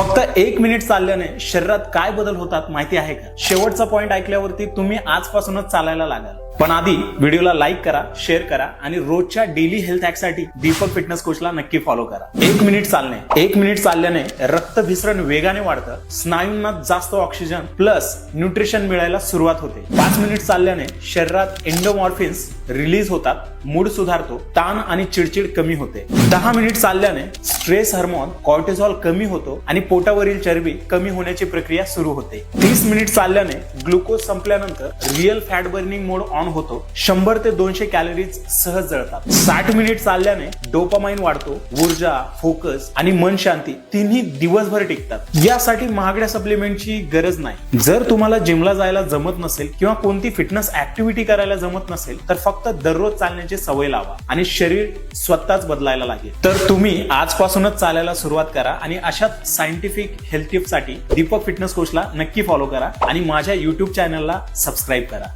फक्त 1 मिनिट चालल्याने शरीरात काय बदल होतात माहिती आहे का? शेवटचा पॉइंट ऐकल्यावरती तुम्ही आजपासूनच चालायला लागाल. पण आधी व्हिडिओला लाईक करा, शेअर करा आणि रोजच्या डेली हेल्थ हॅकसाठी दीपक फिटनेस कोचला नक्की फॉलो करा. 1 मिनिट चालणे. 1 मिनिट चालल्याने रक्तभिसरण वेगाने वाढतं, स्नायूंना जास्त ऑक्सिजन प्लस न्यूट्रिशन मिळायला सुरुवात होते. 5 मिनिट चालल्याने शरीरात एंडोमॉर्फिन्स रिलीज होतात, मूड सुधारतो, ताण आणि चिडचिड कमी होते. 10 मिनिट चालल्याने स्ट्रेस हार्मोन कॉर्टिसॉल कमी होतो आणि पोटावरील चरबी कमी होण्याची प्रक्रिया सुरू होते. 30 मिनिट चालल्याने ग्लुकोज संपल्यानंतर real fat burning mode on होतो. 100 ते 200 कॅलरीज सहज जळतात. 60 मिनिट चालल्याने डोपामाइन वाढतो, ऊर्जा, फोकस आणि मन शांती तिन्ही दिवसभर टिकतात. यासाठी महागड्या सप्लिमेंटची गरज नाही. जर तुम्हाला जिमला जायला जमत नसेल किंवा कोणती फिटनेस ऍक्टिव्हिटी करायला जमत नसेल तर फक्त दररोज चालण्याची सवय लावा आणि शरीर स्वतःच बदलायला लागेल. तर तुम्ही आजपासूनच चालायला सुरुवात करा आणि अशाच सायंटिफिक हेल्थ टिप्स साठी दीपक फिटनेस कोचला नक्की फॉलो करा आणि माझ्या YouTube चॅनलला सबस्क्राईब करा.